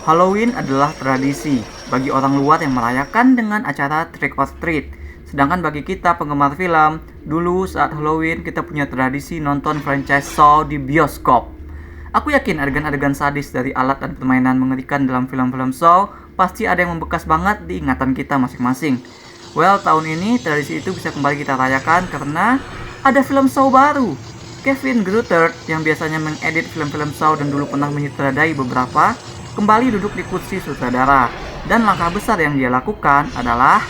Halloween adalah tradisi bagi orang luar yang merayakan dengan acara trick or treat. Sedangkan bagi kita penggemar film, dulu saat Halloween kita punya tradisi nonton franchise Saw di bioskop. Aku yakin adegan-adegan sadis dari alat dan permainan mengerikan dalam film-film Saw pasti ada yang membekas banget di ingatan kita masing-masing. Well, tahun ini tradisi itu bisa kembali kita rayakan karena ada film Saw baru. Kevin Greutert yang biasanya mengedit film-film Saw dan dulu pernah menyutradai beberapa, kembali duduk di kursi sutradara. Dan langkah besar yang dia lakukan adalah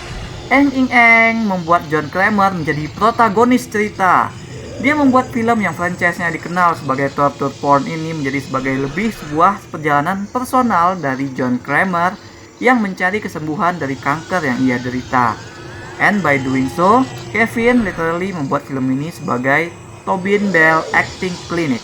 membuat John Kramer menjadi protagonis cerita. Dia membuat film yang franchise-nya dikenal sebagai torture porn ini menjadi sebagai lebih sebuah perjalanan personal dari John Kramer yang mencari kesembuhan dari kanker yang ia derita. And by doing so, Kevin literally membuat film ini sebagai Tobin Bell Acting Clinic.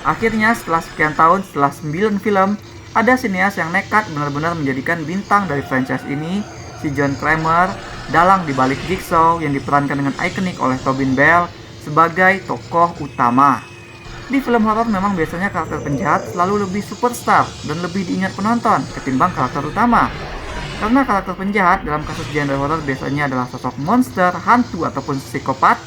Akhirnya setelah sekian tahun, setelah 9 film, ada sineas yang nekat benar-benar menjadikan bintang dari franchise ini, si John Kramer, dalang di balik Jigsaw yang diperankan dengan ikonik oleh Tobin Bell sebagai tokoh utama. Di film horor memang biasanya karakter penjahat selalu lebih superstar dan lebih diingat penonton ketimbang karakter utama. Karena karakter penjahat dalam kasus genre horor biasanya adalah sosok monster, hantu, ataupun psikopat,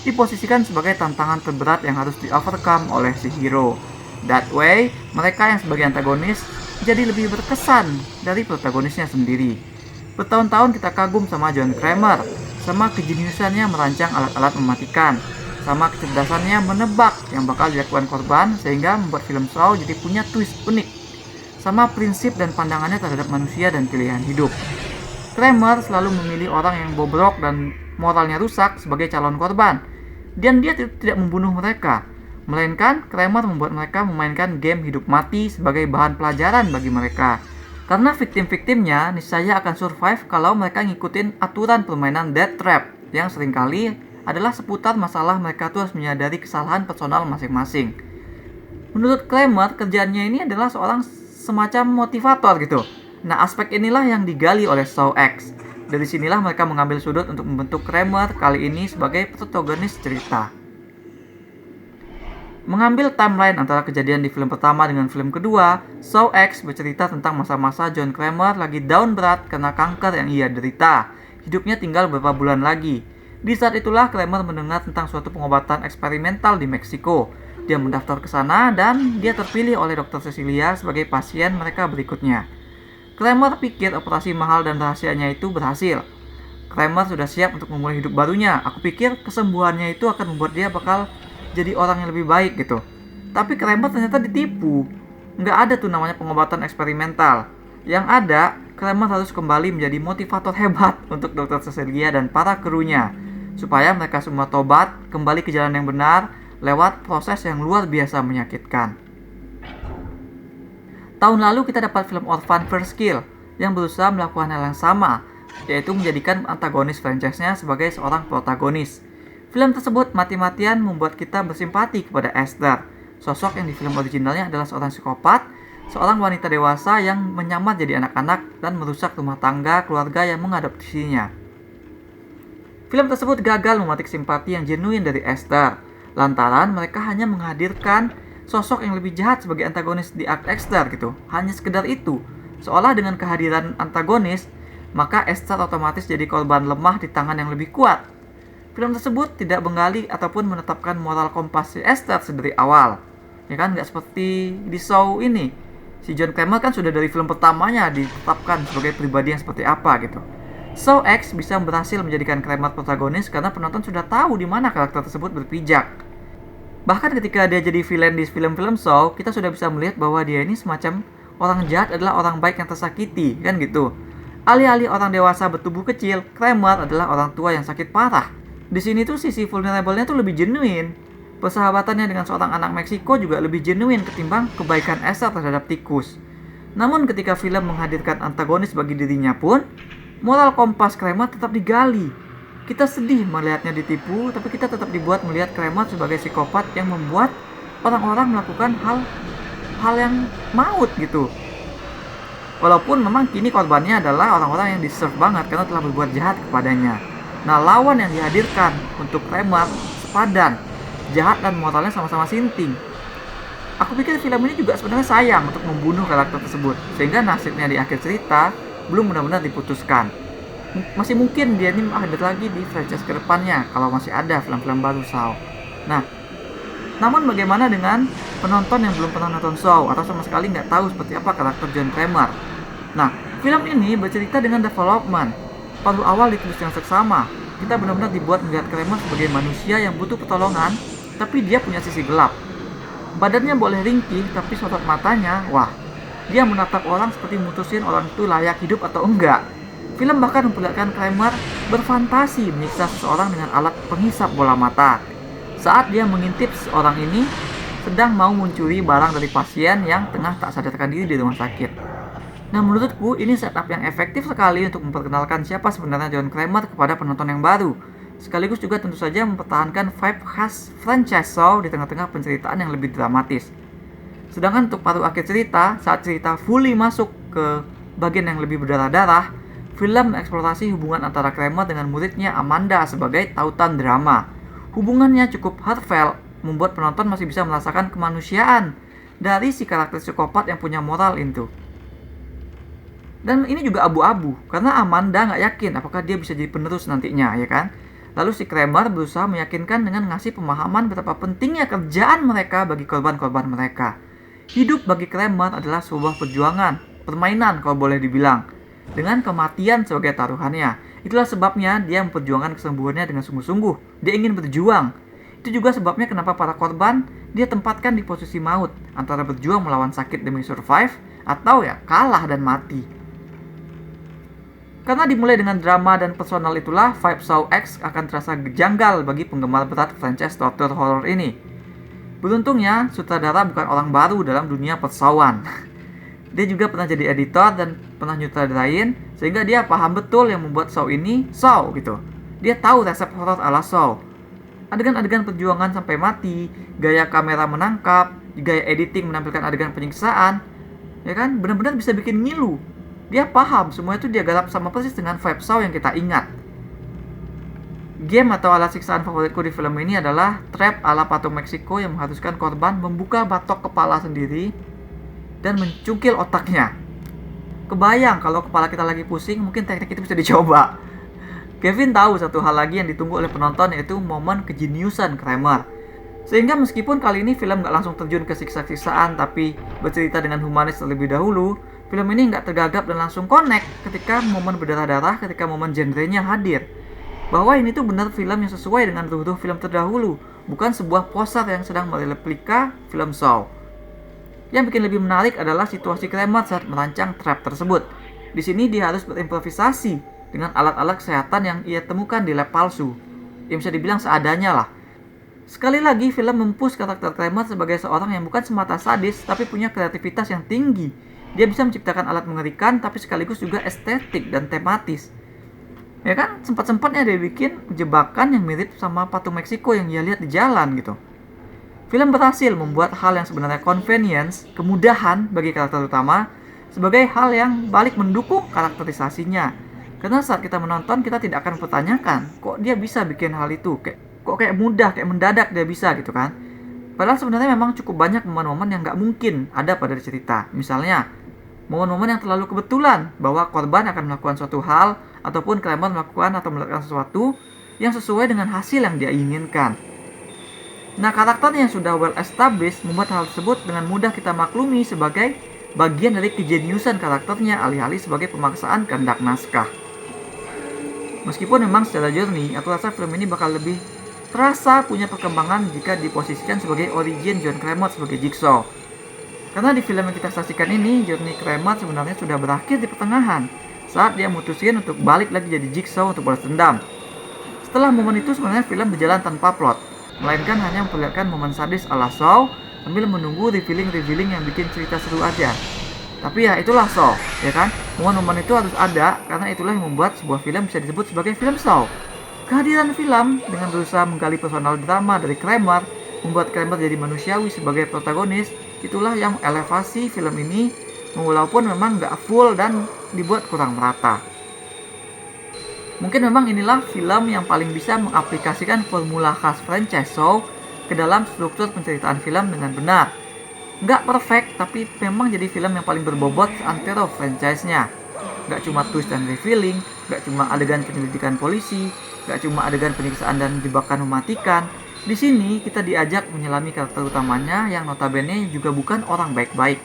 diposisikan sebagai tantangan terberat yang harus di-overcome oleh si hero. That way, mereka yang sebagai antagonis jadi lebih berkesan dari protagonisnya sendiri. Bertahun-tahun kita kagum sama John Kramer, sama kejeniusannya merancang alat-alat mematikan, sama kecerdasannya menebak yang bakal dilakukan korban sehingga membuat film Saw jadi punya twist unik, sama prinsip dan pandangannya terhadap manusia dan pilihan hidup. Kramer selalu memilih orang yang bobrok dan moralnya rusak sebagai calon korban, dan dia tidak membunuh mereka, melainkan Kramer membuat mereka memainkan game hidup mati sebagai bahan pelajaran bagi mereka. Karena victim-victimnya niscaya akan survive kalau mereka ngikutin aturan permainan Death Trap yang seringkali adalah seputar masalah mereka tuh harus menyadari kesalahan personal masing-masing. Menurut Kramer, kerjaannya ini adalah seorang semacam motivator gitu. Nah, aspek inilah yang digali oleh Saw X. Dari sinilah mereka mengambil sudut untuk membentuk Kramer kali ini sebagai protagonis cerita. Mengambil timeline antara kejadian di film pertama dengan film kedua, Saw X bercerita tentang masa-masa John Kramer lagi down berat karena kanker yang ia derita. Hidupnya tinggal beberapa bulan lagi. Di saat itulah Kramer mendengar tentang suatu pengobatan eksperimental di Meksiko. Dia mendaftar ke sana dan dia terpilih oleh Dr. Cecilia sebagai pasien mereka berikutnya. Kramer pikir operasi mahal dan rahasianya itu berhasil. Kramer sudah siap untuk memulai hidup barunya. Aku pikir kesembuhannya itu akan membuat dia bakal jadi orang yang lebih baik gitu. Tapi Kramer ternyata ditipu. Nggak ada tuh namanya pengobatan eksperimental. Yang ada, Kramer harus kembali menjadi motivator hebat untuk Dr. Cecilia dan para krunya, supaya mereka semua tobat, kembali ke jalan yang benar, lewat proses yang luar biasa menyakitkan. Tahun lalu kita dapat film Orphan First Kill yang berusaha melakukan hal yang sama, yaitu menjadikan antagonis franchise-nya sebagai seorang protagonis. Film tersebut mati-matian membuat kita bersimpati kepada Esther. Sosok yang di film originalnya adalah seorang psikopat, seorang wanita dewasa yang menyamar jadi anak-anak dan merusak rumah tangga keluarga yang mengadopsinya. Film tersebut gagal mematik simpati yang genuine dari Esther, lantaran mereka hanya menghadirkan sosok yang lebih jahat sebagai antagonis di Act Esther gitu. Hanya sekedar itu. Seolah dengan kehadiran antagonis, maka Esther otomatis jadi korban lemah di tangan yang lebih kuat. Film tersebut tidak menggali ataupun menetapkan moral kompas si Esther sedari awal. Ya kan, nggak seperti di Saw ini. Si John Kramer kan sudah dari film pertamanya ditetapkan sebagai pribadi yang seperti apa gitu. Saw X bisa berhasil menjadikan Kramer protagonis karena penonton sudah tahu di mana karakter tersebut berpijak. Bahkan ketika dia jadi villain di film-film Saw, kita sudah bisa melihat bahwa dia ini semacam orang jahat adalah orang baik yang tersakiti, kan gitu. Alih-alih orang dewasa bertubuh kecil, Kramer adalah orang tua yang sakit parah. Di sini tuh sisi vulnerable-nya tuh lebih genuine. Persahabatannya dengan seorang anak Meksiko juga lebih genuine ketimbang kebaikan Esther terhadap tikus. Namun ketika film menghadirkan antagonis bagi dirinya pun, moral kompas Kramer tetap digali. Kita sedih melihatnya ditipu, tapi kita tetap dibuat melihat Kramer sebagai psikopat yang membuat orang-orang melakukan hal yang maut gitu. Walaupun memang kini korbannya adalah orang-orang yang deserve banget karena telah berbuat jahat kepadanya. Nah, lawan yang dihadirkan untuk Kramer sepadan, jahat dan moralnya sama-sama sinting. Aku pikir film ini juga sebenarnya sayang untuk membunuh karakter tersebut, sehingga nasibnya di akhir cerita belum benar-benar diputuskan. Masih mungkin dia ini hadir lagi di franchise kedepannya kalau masih ada film-film baru Saw. Nah, namun bagaimana dengan penonton yang belum pernah nonton Saw atau sama sekali nggak tahu seperti apa karakter John Kramer? Nah, film ini bercerita dengan development. Paruh awal ditulis yang seksama. Kita benar-benar dibuat melihat Kramer sebagai manusia yang butuh pertolongan, tapi dia punya sisi gelap. Badannya boleh ringkih, tapi sorot matanya, wah, dia menatap orang seperti mutusin orang itu layak hidup atau enggak. Film bahkan memperlihatkan Kramer berfantasi menyiksa seseorang dengan alat penghisap bola mata. Saat dia mengintip seorang ini sedang mau mencuri barang dari pasien yang tengah tak sadarkan diri di rumah sakit. Nah, menurutku ini setup yang efektif sekali untuk memperkenalkan siapa sebenarnya John Kramer kepada penonton yang baru. Sekaligus juga tentu saja mempertahankan vibe khas franchise Saw di tengah-tengah penceritaan yang lebih dramatis. Sedangkan untuk paruh akhir cerita, saat cerita fully masuk ke bagian yang lebih berdarah-darah, film mengeksplorasi hubungan antara Kramer dengan muridnya Amanda sebagai tautan drama. Hubungannya cukup heartfelt, membuat penonton masih bisa merasakan kemanusiaan dari si karakter psikopat yang punya moral itu. Dan ini juga abu-abu, karena Amanda nggak yakin apakah dia bisa jadi penerus nantinya, ya kan? Lalu si Kramer berusaha meyakinkan dengan ngasih pemahaman betapa pentingnya kerjaan mereka bagi korban-korban mereka. Hidup bagi Kramer adalah sebuah perjuangan, permainan kalau boleh dibilang, dengan kematian sebagai taruhannya. Itulah sebabnya dia memperjuangkan kesembuhannya dengan sungguh-sungguh. Dia ingin berjuang. Itu juga sebabnya kenapa para korban dia tempatkan di posisi maut, antara berjuang melawan sakit demi survive, atau ya kalah dan mati. Karena dimulai dengan drama dan personal itulah, vibe Saw X akan terasa janggal bagi penggemar berat franchise torture horror ini. Beruntungnya, sutradara bukan orang baru dalam dunia persawan. Dia juga pernah jadi editor dan pernah nyutradarain, sehingga dia paham betul yang membuat Saw ini Saw gitu. Dia tahu resep horor ala Saw. Adegan-adegan perjuangan sampai mati, gaya kamera menangkap, gaya editing menampilkan adegan penyiksaan, ya kan, benar-benar bisa bikin ngilu. Dia paham semua itu dia garap sama persis dengan vibe Saw yang kita ingat. Game atau alat siksaan favoritku di film ini adalah trap ala patung Meksiko yang mengharuskan korban membuka batok kepala sendiri dan mencungkil otaknya. Kebayang kalau kepala kita lagi pusing, mungkin teknik itu bisa dicoba. Kevin tahu satu hal lagi yang ditunggu oleh penonton, yaitu momen kejeniusan Kramer. Sehingga meskipun kali ini film nggak langsung terjun ke siksa-siksaan tapi bercerita dengan humanis terlebih dahulu, film ini nggak tergagap dan langsung connect ketika momen berdarah-darah, ketika momen genrenya hadir. Bahwa ini tuh benar film yang sesuai dengan ruh-ruh film terdahulu, bukan sebuah poster yang sedang mereplika film Saw. Yang bikin lebih menarik adalah situasi Kramer saat merancang trap tersebut. Di sini dia harus berimprovisasi dengan alat-alat kesehatan yang ia temukan di lab palsu. Yang bisa dibilang seadanya lah. Sekali lagi, film mempush karakter Kramer sebagai seorang yang bukan semata sadis, tapi punya kreativitas yang tinggi. Dia bisa menciptakan alat mengerikan, tapi sekaligus juga estetik dan tematis. Ya kan, sempat-sempatnya dia bikin jebakan yang mirip sama patung Meksiko yang dia lihat di jalan gitu. Film berhasil membuat hal yang sebenarnya convenience, kemudahan bagi karakter utama, sebagai hal yang balik mendukung karakterisasinya. Karena saat kita menonton, kita tidak akan mempertanyakan, kok dia bisa bikin hal itu, kok kayak mudah, kayak mendadak dia bisa gitu kan. Padahal sebenarnya memang cukup banyak momen-momen yang nggak mungkin ada pada cerita. Misalnya, momen-momen yang terlalu kebetulan bahwa korban akan melakukan suatu hal ataupun Kramer melakukan atau melakukan sesuatu yang sesuai dengan hasil yang dia inginkan. Nah, karakter yang sudah well established membuat hal tersebut dengan mudah kita maklumi sebagai bagian dari kejeniusan karakternya alih-alih sebagai pemaksaan kehendak naskah. Meskipun memang secara journey, aku rasa film ini bakal lebih terasa punya perkembangan jika diposisikan sebagai origin John Kramer sebagai Jigsaw. Karena di film yang kita saksikan ini, journey Kramer sebenarnya sudah berakhir di pertengahan saat dia mutusin untuk balik lagi jadi Jigsaw untuk balas dendam. Setelah momen itu sebenarnya film berjalan tanpa plot, melainkan hanya memperlihatkan momen sadis ala Saw sambil menunggu revealing yang bikin cerita seru aja. Tapi ya itulah Saw, ya kan? Momen-momen itu harus ada karena itulah yang membuat sebuah film bisa disebut sebagai film Saw. Kehadiran film dengan berusaha menggali personal drama dari Kramer, membuat Kramer jadi manusiawi sebagai protagonis, itulah yang elevasi film ini, walaupun memang nggak full dan dibuat kurang merata. Mungkin memang inilah film yang paling bisa mengaplikasikan formula khas franchise Saw ke dalam struktur penceritaan film dengan benar. Nggak perfect, tapi memang jadi film yang paling berbobot seantero franchise-nya. Nggak cuma twist dan revealing, nggak cuma adegan penyelidikan polisi, nggak cuma adegan penyiksaan dan jebakan mematikan. Di sini kita diajak menyelami karakter utamanya yang notabene juga bukan orang baik-baik.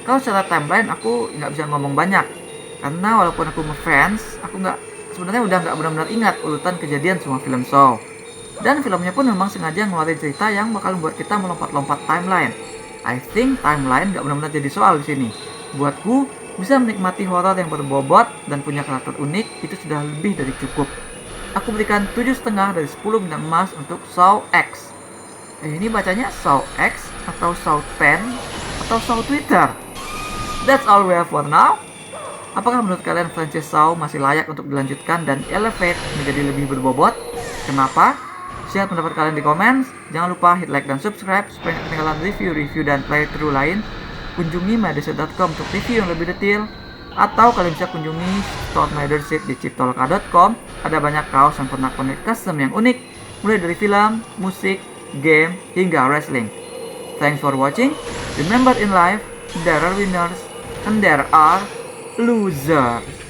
Kalau secara timeline aku nggak bisa ngomong banyak, karena walaupun aku ngefans, aku sebenarnya udah nggak benar-benar ingat urutan kejadian semua film Saw. Dan filmnya pun memang sengaja ngeluarin cerita yang bakal membuat kita melompat-lompat timeline. I think timeline nggak benar-benar jadi soal di sini. Buatku, bisa menikmati horor yang berbobot dan punya karakter unik itu sudah lebih dari cukup. Aku berikan 7,5 dari 10 bintang emas untuk Saw X. Ini bacanya Saw X atau Saw 10 atau Saw Twitter. That's all we have for now. Apakah menurut kalian franchise Saw masih layak untuk dilanjutkan dan elevate menjadi lebih berbobot? Kenapa? Share pendapat kalian di komen. Jangan lupa hit like dan subscribe supaya tidak ketinggalan review dan playthrough lain. Kunjungi mydeset.com untuk review yang lebih detail. Atau kalian bisa kunjungi store mydeset di chiptolka.com. Ada banyak kaos yang pernah connect custom yang unik, mulai dari film, musik, game, hingga wrestling. Thanks for watching. Remember in life, there are winners and there are losers.